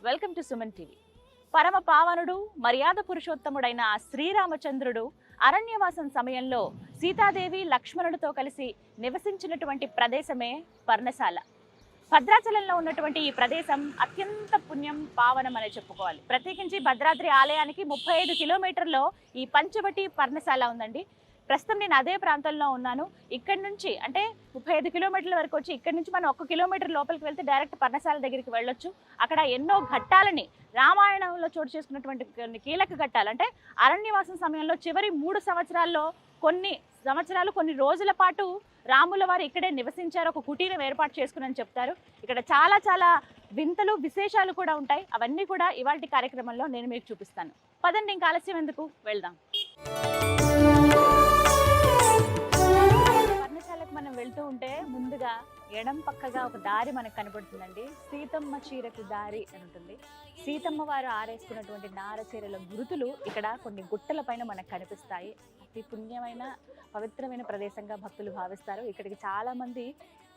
Welcome to Suman TV. పరమ పావనుడు మర్యాద పురుషోత్తముడైన శ్రీరామచంద్రుడు అరణ్యవాసం సమయంలో సీతాదేవి లక్ష్మణుడితో కలిసి నివసించినటువంటి ప్రదేశమే పర్ణశాల. భద్రాచలంలో ఉన్నటువంటి ఈ ప్రదేశం అత్యంత పుణ్యం పావనం అనే చెప్పుకోవాలి. ప్రత్యేకించి భద్రాద్రి ఆలయానికి 35 కిలోమీటర్లో ఈ పంచవటి పర్ణశాల ఉందండి. ప్రస్తుతం నేను అదే ప్రాంతంలో ఉన్నాను. ఇక్కడి నుంచి అంటే 35 కిలోమీటర్ల వరకు వచ్చి ఇక్కడి నుంచి మనం 1 కిలోమీటర్ లోపలికి వెళ్తే డైరెక్ట్ పర్ణశాల దగ్గరికి వెళ్ళొచ్చు. అక్కడ ఎన్నో ఘట్టాలని రామాయణంలో చోటు చేసుకున్నటువంటి కొన్ని కీలక ఘట్టాలు, అంటే అరణ్యవాసం సమయంలో చివరి 3 సంవత్సరాల్లో కొన్ని రోజుల పాటు రాముల వారు ఇక్కడే నివసించారు, ఒక కుటీరం ఏర్పాటు చేసుకుని చెప్తారు. ఇక్కడ చాలా వింతలు విశేషాలు కూడా ఉంటాయి. అవన్నీ కూడా ఇవాల్టి కార్యక్రమంలో నేను మీకు చూపిస్తాను. పదండి, ఇంకా ఆలస్యం ఎందుకు, వెళ్దాం. పర్ణశాలకు మనం వెళ్తూ ఉంటే ముందుగా ఎడం పక్కగా ఒక దారి మనకు కనబడుతుందండి. సీతమ్మ చీరకు దారి అని ఉంటుంది. సీతమ్మ వారు ఆరేసుకున్నటువంటి నార చీరల గురుతులు ఇక్కడ కొన్ని గుట్టల పైన మనకు కనిపిస్తాయి. అతి పుణ్యమైన పవిత్రమైన ప్రదేశంగా భక్తులు భావిస్తారు. ఇక్కడికి చాలా మంది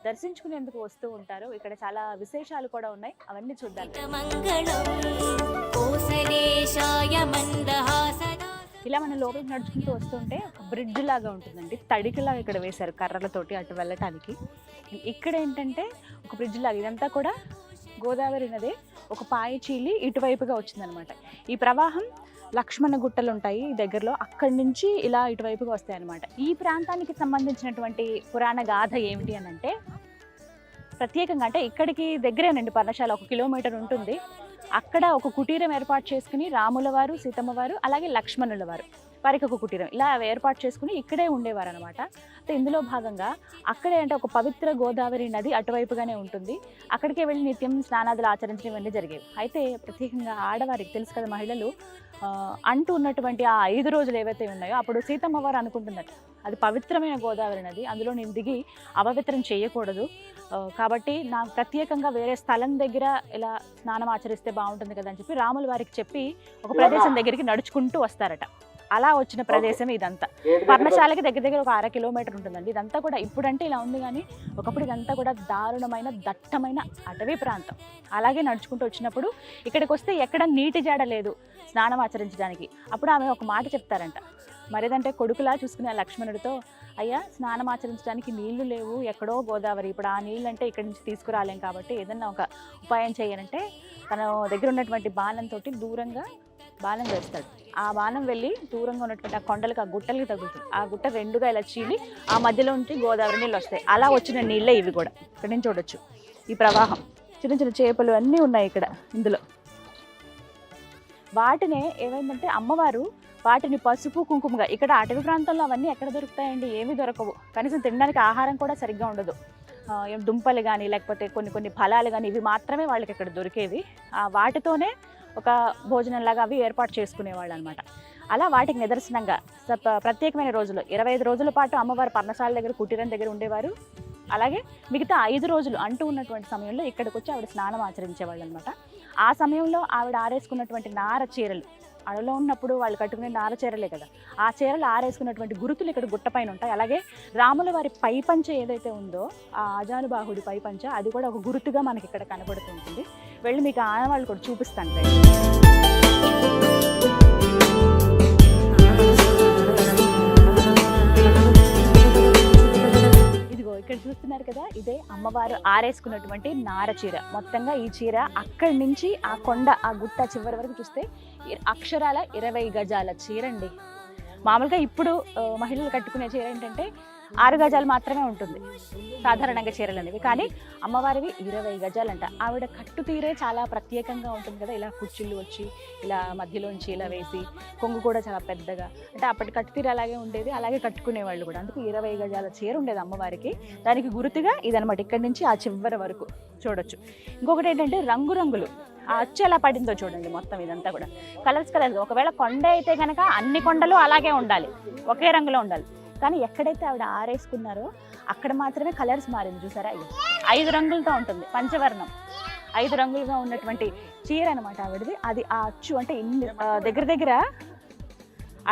దర్శించుకునేందుకు వస్తూ ఉంటారు. ఇక్కడ చాలా విశేషాలు కూడా ఉన్నాయి, అవన్నీ చూద్దాం. ఇలా మనం లోపలికి నడుచుకుంటూ వస్తుంటే బ్రిడ్జ్ లాగా ఉంటుందండి. తడికిలాగా ఇక్కడ వేశారు కర్రలతోటి అటు వెళ్ళటానికి. ఇక్కడ ఏంటంటే ఒక బ్రిడ్జ్ లాగా, ఇదంతా కూడా గోదావరి నది ఒక పాయ చీలి ఇటువైపుగా వచ్చిందనమాట. ఈ ప్రవాహం లక్ష్మణ గుట్టలు ఉంటాయి ఈ దగ్గరలో, అక్కడి నుంచి ఇలా ఇటువైపుగా వస్తాయి అన్నమాట. ఈ ప్రాంతానికి సంబంధించినటువంటి పురాణ గాథ ఏమిటి అని అంటే, ప్రత్యేకంగా అంటే ఇక్కడికి దగ్గరేనండి పర్ణశాల, 1 కిలోమీటర్ ఉంటుంది. అక్కడ ఒక కుటీరం ఏర్పాటు చేసుకుని రాముల వారు, సీతమ్మ వారు, అలాగే లక్ష్మణుల వారు, వారికి ఒక కుటీరం ఇలా ఏర్పాటు చేసుకుని ఇక్కడే ఉండేవారు అనమాట. అయితే ఇందులో భాగంగా అక్కడే అంటే ఒక పవిత్ర గోదావరి నది అటువైపుగానే ఉంటుంది. అక్కడికే వెళ్ళి నిత్యం స్నానాదులు ఆచరించడం ఇవన్నీ జరిగేవి. అయితే ప్రత్యేకంగా ఆడవారికి తెలుసు కదా, మహిళలు అంటూ ఉన్నటువంటి ఆ 5 రోజులు ఏవైతే ఉన్నాయో అప్పుడు సీతమ్మ వారు అనుకుంటున్నట్టు అది పవిత్రమైన గోదావరి నది, అందులో నేను దిగి అపవిత్రం చేయకూడదు, కాబట్టి నాకు ప్రత్యేకంగా వేరే స్థలం దగ్గర ఇలా స్నానం ఆచరిస్తే బాగుంటుంది కదా అని చెప్పి రాముల వారికి చెప్పి ఒక ప్రదేశం దగ్గరికి నడుచుకుంటూ వస్తారట. అలా వచ్చిన ప్రదేశం ఇదంతా. పర్ణశాలకి దగ్గర ఒక 1/2 కిలోమీటర్ ఉంటుందండి. ఇదంతా కూడా ఇప్పుడంటే ఇలా ఉంది, కానీ ఒకప్పుడు ఇదంతా కూడా దారుణమైన దట్టమైన అటవీ ప్రాంతం. అలాగే నడుచుకుంటూ వచ్చినప్పుడు ఇక్కడికి వస్తే ఎక్కడ నీటి జాడ లేదు స్నానం ఆచరించడానికి. అప్పుడు ఆమె ఒక మాట చెప్తారంట, మరేదంటే కొడుకులా చూసుకునే లక్ష్మణుడితో, అయ్యా స్నానం ఆచరించడానికి నీళ్లు లేవు, ఎక్కడో గోదావరి, ఇప్పుడు ఆ నీళ్ళు అంటే ఇక్కడి నుంచి తీసుకురాలేం, కాబట్టి ఏదన్నా ఒక ఉపాయం చేయాలంటే తన దగ్గర ఉన్నటువంటి బాణంతో దూరంగా బాణం వేస్తాడు. ఆ బాణం వెళ్ళి దూరంగా ఉన్నటువంటి ఆ కొండలకు, ఆ గుట్టలకి తగులుతుంది. ఆ గుట్ట 2గా ఇలా చీలి ఆ మధ్యలో ఉంటే గోదావరి నీళ్ళు వస్తాయి. అలా వచ్చిన నీళ్ళే ఇవి కూడా. ఇక్కడ నుంచి చూడొచ్చు ఈ ప్రవాహం. చిన్న చేపలు అన్నీ ఉన్నాయి ఇక్కడ. ఇందులో వాటినే ఏమైందంటే అమ్మవారు వాటిని పసుపు కుంకుమగా, ఇక్కడ అటవీ ప్రాంతంలో అవన్నీ ఎక్కడ దొరుకుతాయండి, ఏమీ దొరకవు. కనీసం తినడానికి ఆహారం కూడా సరిగ్గా ఉండదు. దుంపలు కానీ లేకపోతే కొన్ని ఫలాలు కానీ ఇవి మాత్రమే వాళ్ళకి ఇక్కడ దొరికేవి. వాటితోనే ఒక భోజనంలాగా అవి ఏర్పాటు చేసుకునేవాళ్ళు అనమాట. అలా వాటికి నిదర్శనంగా ప్రత్యేకమైన రోజులు 25 రోజుల పాటు అమ్మవారు పర్ణశాల దగ్గర కుటీరం దగ్గర ఉండేవారు. అలాగే మిగతా 5 రోజులు అంటూ ఉన్నటువంటి సమయంలో ఇక్కడికి వచ్చి ఆవిడ స్నానం ఆచరించేవాళ్ళు అనమాట. ఆ సమయంలో ఆవిడ ఆరేసుకున్నటువంటి నార చీరలు, అడవిలో ఉన్నప్పుడు వాళ్ళు కట్టుకునే నార చీరలే కదా, ఆ చీరలు ఆరేసుకున్నటువంటి గురుతులు ఇక్కడ గుట్టపైన ఉంటాయి. అలాగే రాముల వారి పైపంచ ఏదైతే ఉందో ఆ ఆజానుబాహుడి పైపంచ, అది కూడా ఒక గురుతుగా మనకి ఇక్కడ కనబడుతూ ఉంటుంది. వెళ్ళి మీకు ఆనవాళ్ళు కూడా చూపిస్తాను. ఇదిగో ఇక్కడ చూస్తున్నారు కదా, ఇదే అమ్మవారు ఆరేసుకున్నటువంటి నార చీర. మొత్తంగా ఈ చీర అక్కడి నుంచి ఆ కొండ, ఆ గుట్ట చివరి వరకు చూస్తే అక్షరాల 20 గజాల చీర అండి. మామూలుగా ఇప్పుడు మహిళలు కట్టుకునే చీర ఏంటంటే 6 గజాలు మాత్రమే ఉంటుంది సాధారణంగా చీరలు అనేవి, కానీ అమ్మవారివి 20 గజాలంట. ఆవిడ కట్టు తీరే చాలా ప్రత్యేకంగా ఉంటుంది కదా, ఇలా కుర్చీలు వచ్చి ఇలా మధ్యలోంచి ఇలా వేసి, కొంగు కూడా చాలా పెద్దగా, అంటే అప్పటి కట్టు తీరు అలాగే ఉండేది, అలాగే కట్టుకునేవాళ్ళు కూడా. అందుకు 20 గజాల చీర ఉండేది అమ్మవారికి. దానికి గుర్తుగా ఇదనమాట, ఇక్కడి నుంచి ఆ చివరి వరకు చూడొచ్చు. ఇంకొకటి ఏంటంటే రంగురంగులు, ఆ అచ్చు ఎలా పడిందో చూడండి. మొత్తం ఇదంతా కూడా కలర్స్. ఒకవేళ కొండ అయితే కనుక అన్ని కొండలు అలాగే ఉండాలి, ఒకే రంగులో ఉండాలి. కానీ ఎక్కడైతే ఆవిడ ఆరేసుకున్నారో అక్కడ మాత్రమే కలర్స్ మారింది. చూసారా, 5 రంగులతో ఉంటుంది, పంచవర్ణం 5 రంగులుగా ఉన్నటువంటి చీర అనమాట ఆవిడది. అది ఆ అచ్చు అంటే దగ్గర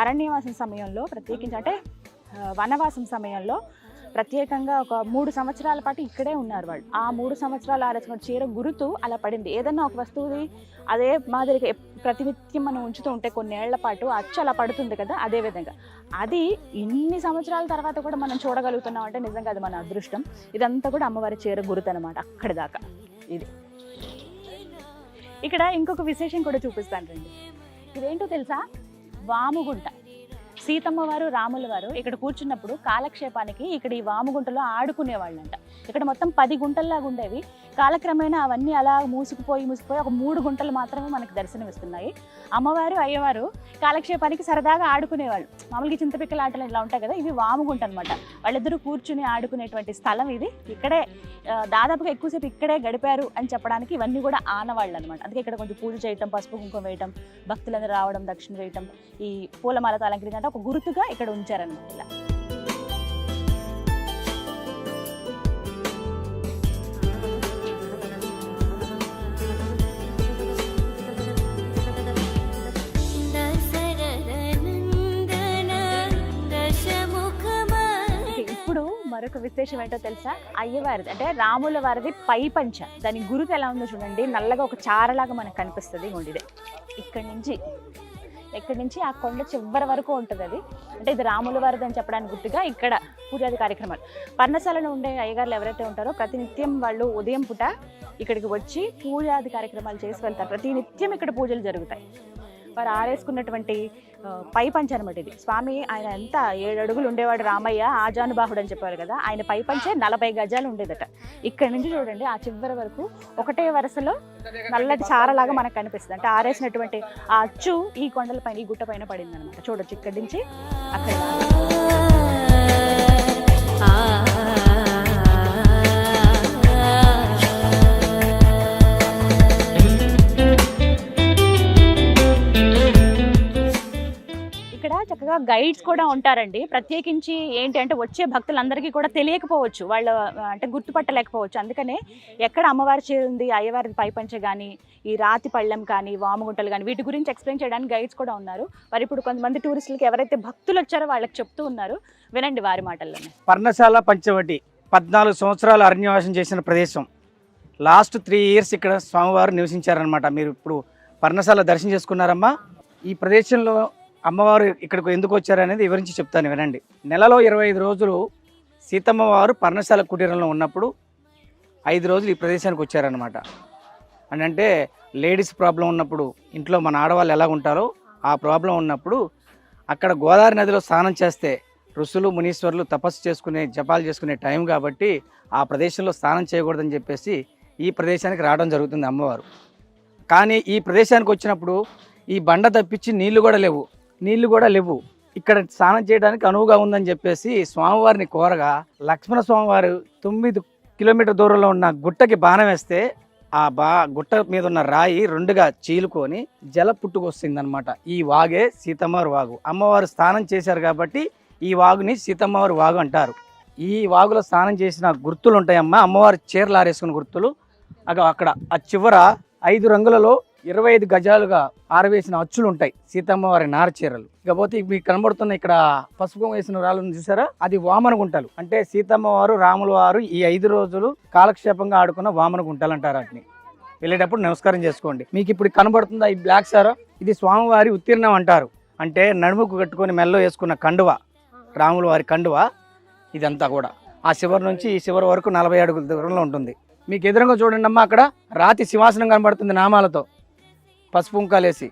అరణ్యవాసం సమయంలో, ప్రత్యేకించి అంటే వనవాసం సమయంలో ప్రత్యేకంగా ఒక 3 సంవత్సరాల పాటు ఇక్కడే ఉన్నారు వాళ్ళు. ఆ 3 సంవత్సరాలు ఆరేసుకున్న చీర గురుతు అలా పడింది. ఏదన్నా ఒక వస్తువుది అదే మాదిరిగా ప్రతినిత్యం మనం ఉంచుతూ ఉంటే కొన్నేళ్ల పాటు అచ్చు అలా పడుతుంది కదా, అదే విధంగా అది ఇన్ని సంవత్సరాల తర్వాత కూడా మనం చూడగలుగుతున్నాం అంటే నిజంగా అది మన అదృష్టం. ఇదంతా కూడా అమ్మవారి చీర గురుతు అనమాట అక్కడి దాకా. ఇది ఇక్కడ ఇంకొక విశేషం కూడా చూపిస్తాను రండి. ఇదేంటో తెలుసా? వాముగుంట. సీతమ్మ వారు రాముల వారు ఇక్కడ కూర్చున్నప్పుడు కాలక్షేపానికి ఇక్కడ ఈ వాముగుంటలో ఆడుకునేవాళ్ళంట. ఇక్కడ మొత్తం 10 గుంటల్లాగా ఉండేవి. కాలక్రమేణా అవన్నీ అలా మూసుకుపోయి ఒక 3 గుంటలు మాత్రమే మనకు దర్శనమిస్తున్నాయి. అమ్మవారు అయ్యవారు కాలక్షేపానికి సరదాగా ఆడుకునేవాళ్ళు. మామూలుగా చింతపిక్కల ఆటలు ఇలా ఉంటాయి కదా, ఇవి వాముగుంట అనమాట. వాళ్ళిద్దరూ కూర్చుని ఆడుకునేటువంటి స్థలం ఇది. ఇక్కడే దాదాపుగా ఎక్కువసేపు ఇక్కడే గడిపారు అని చెప్పడానికి ఇవన్నీ కూడా ఆనవాళ్ళు అనమాట. అందుకే ఇక్కడ కొంచెం పూజ చేయటం, పసుపు కుంకుమ వేయటం, భక్తులందరూ రావడం, దక్షిణ వేయటం, ఈ పూలమాలతో అలంకరించడం ఒక గుర్తుగా ఇక్కడ ఉంచారనమాట. ఇలా మరొక విశేషం ఏంటో తెలుసా? అయ్యవారిది అంటే రాముల వారిది పై పంచ. దాని గురుతు ఎలా ఉందో చూడండి. నల్లగా ఒక చారలాగా మనకు కనిపిస్తుంది. ఇదే ఇక్కడి నుంచి ఆ కొండ చివరి వరకు ఉంటుంది అది. అంటే ఇది రాముల వారిది అని చెప్పడానికి గుర్తుగా ఇక్కడ పూజాది కార్యక్రమాలు. పర్ణశాలలో ఉండే అయ్యగారులు ఎవరైతే ఉంటారో ప్రతినిత్యం వాళ్ళు ఉదయం పూట ఇక్కడికి వచ్చి పూజాది కార్యక్రమాలు చేసి వెళ్తారు. ప్రతినిత్యం ఇక్కడ పూజలు జరుగుతాయి. వారు ఆరేసుకున్నటువంటి పై పంచ అనమాట ఇది. స్వామి ఆయన ఎంత 7 అడుగులు ఉండేవాడు రామయ్య, ఆజానుబాహుడు అని చెప్పారు కదా, ఆయన పై పంచే 40 గజాలు ఉండేదట. ఇక్కడ నుంచి చూడండి ఆ చివరి వరకు ఒకటే వరుసలో నల్లటి చారలాగా మనకు కనిపిస్తుంది. అంటే ఆరేసినటువంటి ఆ అచ్చు ఈ కొండల పైన, ఈ గుట్ట పైన పడింది అనమాట. చూడొచ్చు ఇక్కడి నుంచి అక్కడ. చక్కగా గైడ్స్ కూడా ఉంటారండి. ప్రత్యేకించి ఏంటి అంటే వచ్చే భక్తులందరికీ కూడా తెలియకపోవచ్చు, వాళ్ళు అంటే గుర్తుపట్టలేకపోవచ్చు. అందుకనే ఎక్కడ అమ్మవారి చీర ఉంది, అయ్యవారి పైపంచ కానీ, ఈ రాతి పళ్ళెం కానీ, వాముగుంటలు కానీ, వీటి గురించి ఎక్స్ప్లెయిన్ చేయడానికి గైడ్స్ కూడా ఉన్నారు. వారు ఇప్పుడు కొంతమంది టూరిస్టులకి ఎవరైతే భక్తులు వచ్చారో వాళ్ళకి చెప్తూ ఉన్నారు. వినండి వారి మాటల్లోనే. పర్ణశాల పంచవటి 14 సంవత్సరాలు అరణ్యవాసం చేసిన ప్రదేశం. లాస్ట్ 3 ఇయర్స్ ఇక్కడ స్వామివారు నివసించారనమాట. మీరు ఇప్పుడు పర్ణశాల దర్శనం చేసుకున్నారమ్మా. ఈ ప్రదేశంలో అమ్మవారు ఇక్కడికి ఎందుకు వచ్చారనేది వివరించి చెప్తాను వినండి. నెలలో 25 రోజులు సీతమ్మ వారు పర్ణశాల కుటీరంలో ఉన్నప్పుడు 5 రోజులు ఈ ప్రదేశానికి వచ్చారనమాట. అంటే లేడీస్ ప్రాబ్లం ఉన్నప్పుడు, ఇంట్లో మన ఆడవాళ్ళు ఎలా ఉంటారో ఆ ప్రాబ్లం ఉన్నప్పుడు అక్కడ గోదావరి నదిలో స్నానం చేస్తే ఋషులు మునీశ్వరులు తపస్సు చేసుకునే, జపాలు చేసుకునే టైం కాబట్టి ఆ ప్రదేశంలో స్నానం చేయకూడదని చెప్పేసి ఈ ప్రదేశానికి రావడం జరుగుతుంది అమ్మవారు. కానీ ఈ ప్రదేశానికి వచ్చినప్పుడు ఈ బండ తప్పించి నీళ్లు కూడా లేవు. ఇక్కడ స్నానం చేయడానికి అనువుగా ఉందని చెప్పేసి స్వామివారిని కోరగా లక్ష్మణ స్వామివారు 9 కిలోమీటర్ దూరంలో ఉన్న గుట్టకి బాణం వేస్తే ఆ గుట్ట మీద ఉన్న రాయి 2గా చీలుకొని జల పుట్టుకొస్తుంది అనమాట. ఈ వాగే సీతమ్మవారి వాగు. అమ్మవారు స్నానం చేశారు కాబట్టి ఈ వాగుని సీతమ్మవారి వాగు అంటారు. ఈ వాగులో స్నానం చేసిన గుర్తులు ఉంటాయమ్మా, అమ్మవారి చీరలు ఆరేసుకున్న గుర్తులు. అక్కడ ఆ చివర 5 రంగులలో 25 గజాలుగా ఆరవేసిన అచ్చులు ఉంటాయి సీతమ్మవారి నార చీరలు. ఇకపోతే మీకు కనబడుతున్న ఇక్కడ పసుపు వేసిన రాళ్ళను చూసారా, అది వామన గుంటలు. అంటే సీతమ్మ వారు రాముల వారు ఈ 5 రోజులు కాలక్షేపంగా ఆడుకున్న వామన గుంటలు అంటారు. వాటిని వెళ్ళేటప్పుడు నమస్కారం చేసుకోండి. మీకు ఇప్పుడు కనబడుతుందా ఈ బ్లాక్ సారా, ఇది స్వామివారి ఉత్తీర్ణం అంటారు. అంటే నడుముకు కట్టుకొని మెల్లో వేసుకున్న కండువ, రాముల వారి కండువ. ఇదంతా కూడా ఆ శివరి నుంచి ఈ శివరి వరకు 40 అడుగుల దూరంలో ఉంటుంది. మీకు ఎదురుగా చూడండి అమ్మా, అక్కడ రాతి సింహాసనం కనబడుతుంది నామాలతో, పసుపు కుంకాలేసి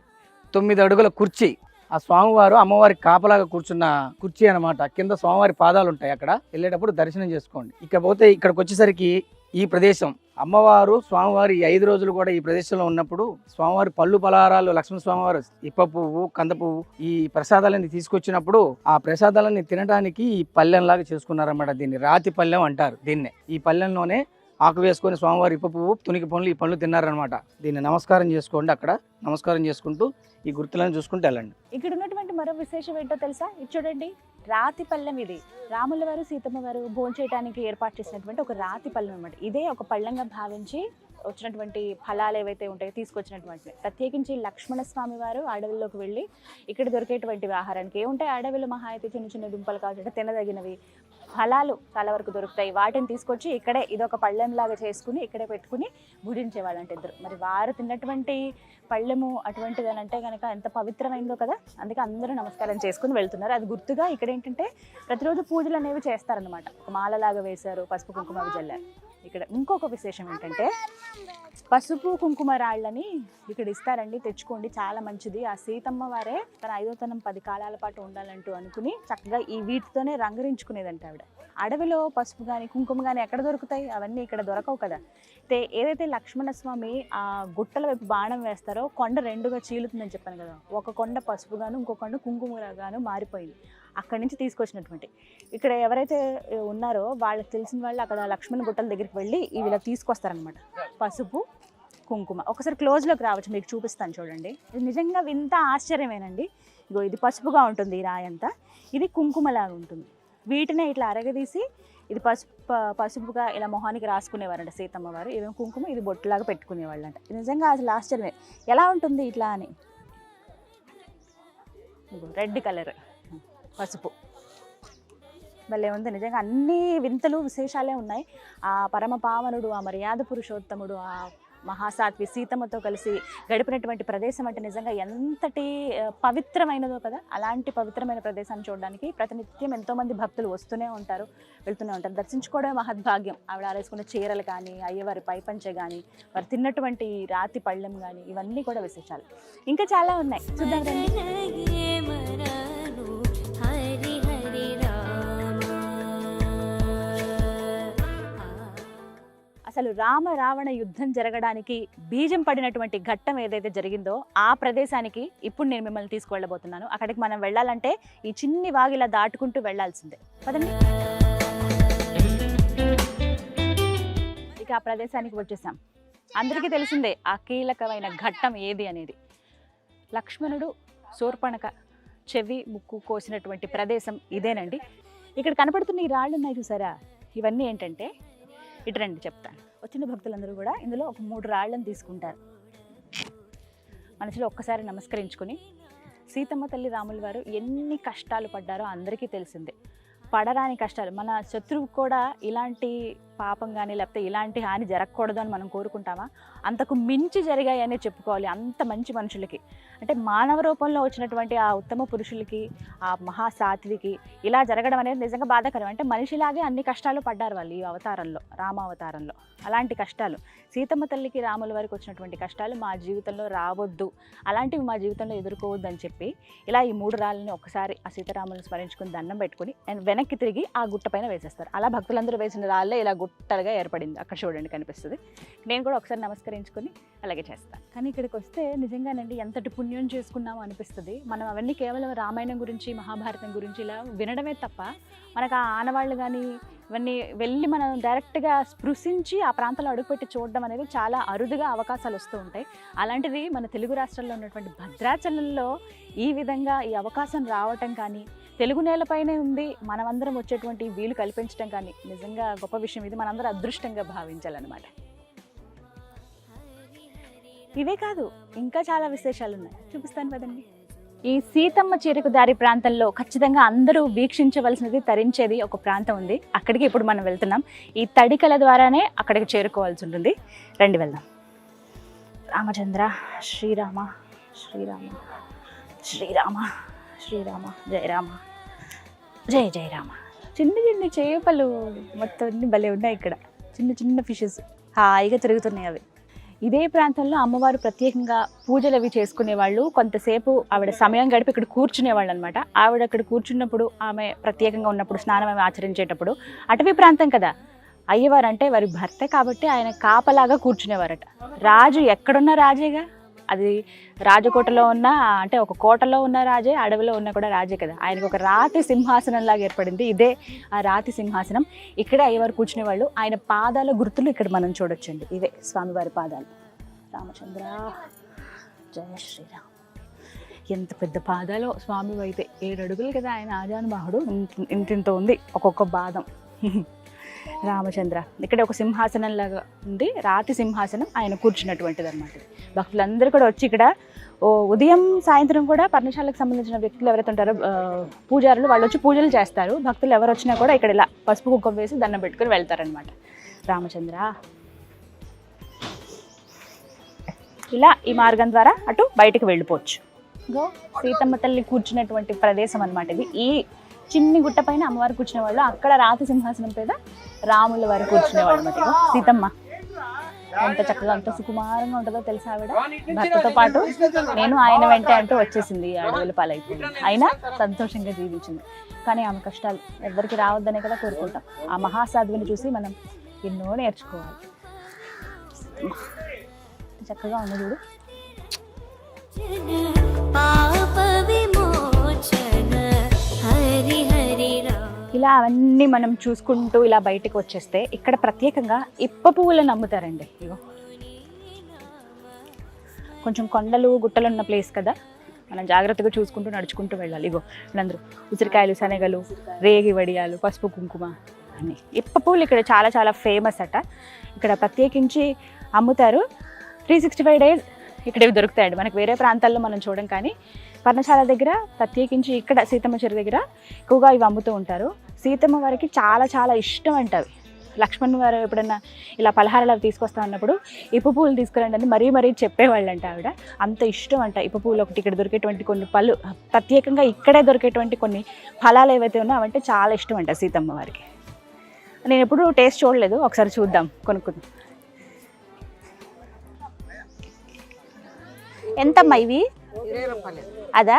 9 అడుగుల కుర్చీ. ఆ స్వామివారు అమ్మవారి కాపలాగా కూర్చున్న కుర్చీ అనమాట. కింద స్వామివారి పాదాలు ఉంటాయి. అక్కడ వెళ్ళేటప్పుడు దర్శనం చేసుకోండి. ఇకపోతే ఇక్కడికి వచ్చేసరికి ఈ ప్రదేశం అమ్మవారు స్వామివారి 5 రోజులు కూడా ఈ ప్రదేశంలో ఉన్నప్పుడు స్వామివారి పళ్ళు పలహారాలు, లక్ష్మణ స్వామివారు ఇప్ప పువ్వు, కంద పువ్వు, ఈ ప్రసాదాలన్నీ తీసుకొచ్చినప్పుడు ఆ ప్రసాదాలన్నీ తినడానికి ఈ పల్లెంలాగా చేసుకున్నారన్నమాట. దీన్ని రాతి పల్లెం అంటారు. దీన్నే ఈ పల్లెంలోనే ఆకు వేసుకొని స్వామివారి ఇప్ప పువ్వు, తునికి పనులు, ఈ పనులు తిన్నారనమాట. దీన్ని నమస్కారం చేసుకోండి. అక్కడ నమస్కారం చేసుకుంటూ ఈ గుర్తులను చూసుకుంటూ వెళ్ళండి. ఇక్కడ ఉన్నటువంటి మరో విశేషం ఏంటో తెలుసా? ఇది చూడండి, రాతి పళ్ళెం. ఇది రాముల వారు సీతమ్మ వారు భోంచేయడానికి ఏర్పాటు చేసినటువంటి ఒక రాతి పళ్ళెం అనమాట. ఇదే ఒక పళ్ళంగా భావించి వచ్చినటువంటి ఫలాలు ఏవైతే ఉంటాయో తీసుకొచ్చినటువంటి. ప్రత్యేకించి లక్ష్మణ స్వామి వారు అడవుల్లోకి వెళ్ళి ఇక్కడ దొరికేటువంటి ఆహారానికి ఏముంటాయి, అడవిలో మహా అయితే చిన్న చిన్న దుంపలు కావచ్చు, తినదగినవి ఫలాలు చాలా వరకు దొరుకుతాయి. వాటిని తీసుకొచ్చి ఇక్కడే ఇదొక పళ్ళెంలాగా చేసుకుని ఇక్కడే పెట్టుకుని భుజించేవాళ్ళు అంటే ఇద్దరు. మరి వారు తిన్నటువంటి పళ్ళెము అటువంటిది అని అంటే కనుక ఎంత పవిత్రమైందో కదా, అందుకే అందరూ నమస్కారం చేసుకుని వెళ్తున్నారు. అది గుర్తుగా ఇక్కడ ఏంటంటే ప్రతిరోజు పూజలు అనేవి చేస్తారనమాట. ఒక మాలలాగా వేశారు, పసుపు కుంకుమ అవి జల్లారు. ఇక్కడ ఇంకొక విశేషం ఏంటంటే పసుపు కుంకుమ రాళ్ళని ఇక్కడ ఇస్తారండి, తెచ్చుకోండి, చాలా మంచిది. ఆ సీతమ్మ వారే తన 5వ తనం 10 కాలాల పాటు ఉండాలంటూ అనుకుని చక్కగా ఈ వీటితోనే రంగరించుకునేదంట ఆవిడ. అడవిలో పసుపు కానీ కుంకుమ కానీ ఎక్కడ దొరుకుతాయి, అవన్నీ ఇక్కడ దొరకవు కదా. అయితే ఏదైతే లక్ష్మణస్వామి ఆ గుట్టల వైపు బాణం వేస్తారో కొండ 2గా చీలుతుందని చెప్పాను కదా, ఒక కొండ పసుపుగాను ఇంకో కొండ కుంకుమగాను మారిపోయింది. అక్కడి నుంచి తీసుకొచ్చినటువంటి ఇక్కడ ఎవరైతే ఉన్నారో వాళ్ళకి తెలిసిన వాళ్ళు అక్కడ లక్ష్మణ గుట్టల దగ్గరికి వెళ్ళి ఇవి తీసుకొస్తారనమాట, పసుపు కుంకుమ. ఒకసారి క్లోజ్లోకి రావచ్చు, మీకు చూపిస్తాను చూడండి. ఇది నిజంగా వింత ఆశ్చర్యమేనండి. ఇగో ఇది పసుపుగా ఉంటుంది ఈ రాయి అంతా, ఇది కుంకుమలాగా ఉంటుంది. వీటినే ఇట్లా అరగదీసి ఇది పసుపుగా ఇలా మొహానికి రాసుకునేవారంట సీతమ్మ వారు. ఇదేమో కుంకుమ, ఇది బొట్టులాగా పెట్టుకునేవాళ్ళు అంట. ఇది నిజంగా అసలు ఆశ్చర్యమే, ఎలా ఉంటుంది ఇట్లా అని. రెడ్ కలర్ పసుపు భలే ఉంది నిజంగా. అన్ని వింతలు విశేషాలే ఉన్నాయి. ఆ పరమ పావనుడు, ఆ మర్యాద పురుషోత్తముడు, ఆ మహాసాత్వి సీతమ్మతో కలిసి గడిపినటువంటి ప్రదేశం అంటే నిజంగా ఎంతటి పవిత్రమైనదో కదా. అలాంటి పవిత్రమైన ప్రదేశాన్ని చూడడానికి ప్రతినిత్యం ఎంతోమంది భక్తులు వస్తూనే ఉంటారు, వెళ్తూనే ఉంటారు. దర్శించుకోవడమే మహద్భాగ్యం. ఆవిడ ఆరేసుకున్న చీరలు కానీ, అయ్యవారి పైపంచె కానీ, వారు తిన్నటువంటి రాతి పళ్ళెం కానీ, ఇవన్నీ కూడా విశేషాలు. ఇంకా చాలా ఉన్నాయి, చూద్దాం రండి. అసలు రామ రావణ యుద్ధం జరగడానికి బీజం పడినటువంటి ఘట్టం ఏదైతే జరిగిందో ఆ ప్రదేశానికి ఇప్పుడు నేను మిమ్మల్ని తీసుకువెళ్ళబోతున్నాను. అక్కడికి మనం వెళ్ళాలంటే ఈ చిన్ని వాగిలా దాటుకుంటూ వెళ్ళాల్సిందే. పదండి. ఇక ఆ ప్రదేశానికి వచ్చేసాం. అందరికీ తెలిసిందే ఆ కీలకమైన ఘట్టం ఏది అనేది. లక్ష్మణుడు శూర్పణఖ చెవి ముక్కు కోసినటువంటి ప్రదేశం ఇదేనండి. ఇక్కడ కనపడుతున్న ఈ రాళ్ళు ఉన్నాయి చూసారా, ఇవన్నీ ఏంటంటే ఇటు రండి చెప్తాను. వచ్చిన భక్తులందరూ కూడా ఇందులో ఒక 3 రాళ్ళని తీసుకుంటారు. మనసులో ఒక్కసారి నమస్కరించుకొని, సీతమ్మ తల్లి రాముల వారు ఎన్ని కష్టాలు పడ్డారో అందరికీ తెలిసిందే. పడరాని కష్టాలు, మన శత్రువు కూడా ఇలాంటి పాపం కానీ లేకపోతే ఇలాంటి హాని జరగకూడదు అని మనం కోరుకుంటామా? అంతకు మించి జరిగాయనే చెప్పుకోవాలి. అంత మంచి మనుషులకి, అంటే మానవ రూపంలో వచ్చినటువంటి ఆ ఉత్తమ పురుషులకి, ఆ మహాసాత్వికి ఇలా జరగడం అనేది నిజంగా బాధాకరం. అంటే మనిషిలాగే అన్ని కష్టాలు పడ్డారు వాళ్ళు ఈ అవతారంలో, రామావతారంలో. అలాంటి కష్టాలు సీతమ్మ తల్లికి రాముల వారికి వచ్చినటువంటి కష్టాలు మా జీవితంలో రావద్దు, అలాంటివి మా జీవితంలో ఎదుర్కోవద్దు అని చెప్పి ఇలా ఈ 3 రాళ్ళని ఒక్కసారి ఆ సీతారాములను స్మరించుకుని దండం పెట్టుకుని వెనక్కి తిరిగి ఆ గుట్ట పైన వేసేస్తారు. అలా భక్తులందరూ వేసిన రాళ్ళే ఇలా గుట్టలుగా ఏర్పడింది. అక్కడ చూడండి కనిపిస్తుంది. నేను కూడా ఒకసారి నమస్కరించుకొని అలాగే చేస్తాను. కానీ ఇక్కడికి వస్తే నిజంగానండి ఎంతటి పుణ్యం చేసుకున్నామో అనిపిస్తుంది. మనం అవన్నీ కేవలం రామాయణం గురించి, మహాభారతం గురించి ఇలా వినడమే తప్ప మనకు ఆ ఆనవాళ్ళు కానీ ఇవన్నీ వెళ్ళి మనం డైరెక్ట్గా స్పృశించి ఆ ప్రాంతంలో అడుగుపెట్టి చూడడం అనేది చాలా అరుదుగా అవకాశాలు వస్తూ ఉంటాయి. అలాంటిది మన తెలుగు రాష్ట్రాల్లో ఉన్నటువంటి భద్రాచలంలో ఈ విధంగా ఈ అవకాశం రావటం కానీ, తెలుగు నేలపైనే ఉంది మనమందరం వచ్చేటువంటి వీలు కల్పించడం కానీ నిజంగా గొప్ప విషయం. ఇది మనందరం అదృష్టంగా భావించాలన్నమాట. ఇవే కాదు, ఇంకా చాలా విశేషాలు ఉన్నాయి, చూపిస్తాను కదండి. ఈ సీతమ్మ చీరకు దారి ప్రాంతంలో ఖచ్చితంగా అందరూ వీక్షించవలసినది, తరించేది ఒక ప్రాంతం ఉంది. అక్కడికి ఇప్పుడు మనం వెళ్తున్నాం. ఈ తడికల ద్వారానే అక్కడికి చేరుకోవాల్సి ఉంటుంది. రండి వెళ్దాం. రామచంద్ర శ్రీరామ శ్రీరామ శ్రీరామ శ్రీరామ జయ రామ జయ జయ రామ. చిన్న చిన్న చేపలు మొత్తం అన్ని భలే ఉన్నాయి ఇక్కడ. చిన్న చిన్న ఫిషెస్ హాయిగా తిరుగుతున్నాయి అవి. ఇదే ప్రాంతంలో అమ్మవారు ప్రత్యేకంగా పూజలు అవి చేసుకునేవాళ్ళు. కొంతసేపు ఆవిడ సమయం గడిపి ఇక్కడ కూర్చునేవాళ్ళు అనమాట. ఆవిడ అక్కడ కూర్చున్నప్పుడు, ఆమె ప్రత్యేకంగా ఉన్నప్పుడు, స్నానం ఆమె ఆచరించేటప్పుడు, అటవీ ప్రాంతం కదా, అయ్యవారు అంటే వారి భర్త కాబట్టి ఆయన కాపలాగా కూర్చునేవారట. రాజు ఎక్కడున్న రాజేగా, అది రాజకోటలో ఉన్న, అంటే ఒక కోటలో ఉన్న రాజే, అడవిలో ఉన్న కూడా రాజే కదా. ఆయనకు ఒక రాతి సింహాసనం లాగా ఏర్పడింది. ఇదే ఆ రాతి సింహాసనం. ఇక్కడే అయ్యవారు కూర్చునేవాళ్ళు. ఆయన పాదాల గుర్తులు ఇక్కడ మనం చూడొచ్చండి. ఇవే స్వామివారి పాదాలు. రామచంద్ర జయ శ్రీరామ్. ఎంత పెద్ద పాదాలో స్వామి అయితే, 7 అడుగులు కదా ఆయన. ఆజానుబాహుడు. ఇంతింత ఉంది ఒక్కొక్క పాదం. రామచంద్ర ఇక్కడ ఒక సింహాసనం లాగా ఉంది, రాతి సింహాసనం, ఆయన కూర్చున్నటువంటిది అనమాట. భక్తులందరూ కూడా వచ్చి ఇక్కడ ఉదయం సాయంత్రం కూడా పర్ణశాలకు సంబంధించిన వ్యక్తులు ఎవరైతే ఉంటారో పూజారులు వాళ్ళు వచ్చి పూజలు చేస్తారు. భక్తులు ఎవరు వచ్చినా కూడా ఇక్కడ ఇలా పసుపు కుంకుమ వేసి దండం పెట్టుకుని వెళ్తారనమాట. రామచంద్ర ఇలా ఈ మార్గం ద్వారా అటు బయటకు వెళ్ళిపోవచ్చు. గో సీతమ్మ తల్లి కూర్చున్నటువంటి ప్రదేశం అనమాట ఇది. ఈ చిన్ని గుట్ట పైన అమ్మవారు కూర్చునే వాళ్ళు, అక్కడ రాతి సింహాసనం మీద రాముల వారు కూర్చునేవాళ్ళు అనమాట. సీతమ్మ ఎంత చక్కగా అంత సుకుమారంగా ఉంటుందో తెలుసా ఆవిడ. భర్తతో పాటు నేను ఆయన వెంటే అంటూ వచ్చేసింది, అడవుల పాలైపోయింది. అయినా సంతోషంగా జీవించింది. కానీ ఆమె కష్టాలు ఎవరికి రావద్దనే కదా కోరుకుంటాం. ఆ మహాసాధువుని చూసి మనం ఎన్నో నేర్చుకోవాలి. చక్కగా ఉంది చూడు. ఇలా అవన్నీ మనం చూసుకుంటూ ఇలా బయటకు వచ్చేస్తే ఇక్కడ ప్రత్యేకంగా ఇప్ప పువ్వులను అమ్ముతారండి. ఇగో కొంచెం కొండలు గుట్టలు ఉన్న ప్లేస్ కదా, మనం జాగ్రత్తగా చూసుకుంటూ నడుచుకుంటూ వెళ్ళాలి. ఇగో వీళ్ళందరూ ఉసిరికాయలు, శనగలు, రేగి వడియాలు, పసుపు కుంకుమ అన్నీ. ఇప్ప పువ్వులు ఇక్కడ చాలా చాలా ఫేమస్ అట. ఇక్కడ ప్రత్యేకించి అమ్ముతారు. 365 days ఇక్కడ ఇవి దొరుకుతాయండి. మనకు వేరే ప్రాంతాల్లో మనం చూడం, కానీ పర్ణశాల దగ్గర ప్రత్యేకించి ఇక్కడ సీతమ్మ చెరువు దగ్గర ఎక్కువగా ఇవి అమ్ముతూ ఉంటారు. సీతమ్మ వారికి చాలా చాలా ఇష్టం అంటవి. లక్ష్మణ్ వారు ఎప్పుడన్నా ఇలా పలహారాలు అవి తీసుకొస్తా ఉన్నప్పుడు ఇప్పు పువ్వులు తీసుకురండి అని మరీ చెప్పేవాళ్ళంట ఆవిడ. అంత ఇష్టం అంట ఇప్పు పువ్వులు. ఒకటి ఇక్కడ దొరికేటువంటి కొన్ని పళ్ళు, ప్రత్యేకంగా ఇక్కడే దొరికేటువంటి కొన్ని ఫలాలు ఏవైతే ఉన్నాయో అవంటే చాలా ఇష్టం అంట సీతమ్మ వారికి. నేను ఎప్పుడూ టేస్ట్ చూడలేదు, ఒకసారి చూద్దాం, కొనుక్కుందాం. ఎంతమ్మా ఇవి? 20 రూపాయలు. అదా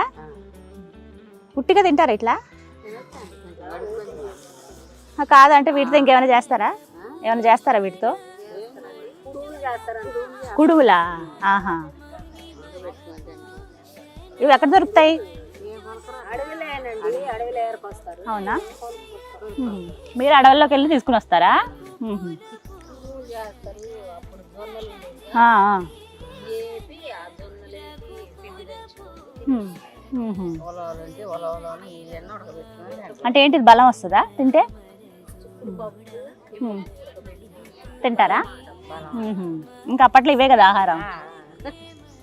పుట్టిగా తింటారా ఇట్లా? కాదంటే వీటితో ఇంకేమైనా చేస్తారా? ఏమైనా చేస్తారా వీటితో? కుడువులా? ఆహా. ఇవి ఎక్కడ దొరుకుతాయి? అవునా? మీరు అడవుల్లోకి వెళ్ళి తీసుకుని వస్తారా? అంటే ఏంటి బలం వస్తుందా తింటే? తింటారా? ఇంకా అప్పట్లో ఇవే కదా ఆహారం.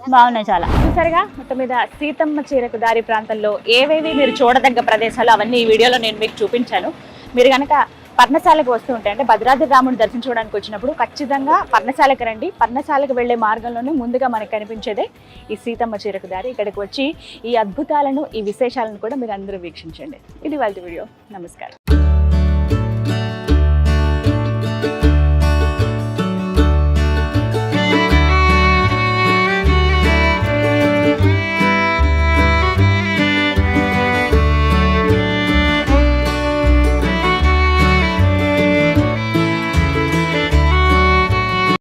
బాగున్నాయి చాలా. చూసారుగా మొత్తం మీద సీతమ్మ చీరకు దారి ప్రాంతంలో ఏవేవి మీరు చూడదగ్గ ప్రదేశాలు అవన్నీ ఈ వీడియోలో నేను మీకు చూపించాను. మీరు కనుక పర్ణశాలకు వస్తూ ఉంటే, అంటే భద్రాద్రి రాముడిని దర్శించుకోవడానికి వచ్చినప్పుడు ఖచ్చితంగా పర్ణశాలకు రండి. పర్ణశాలకు వెళ్లే మార్గంలోనే ముందుగా మనకు కనిపించేదే ఈ సీతమ్మ చీరకు దారి. ఇక్కడికి వచ్చి ఈ అద్భుతాలను, ఈ విశేషాలను కూడా మీరు అందరూ వీక్షించండి. ఇది వాళ్ళ వీడియో. నమస్కారం.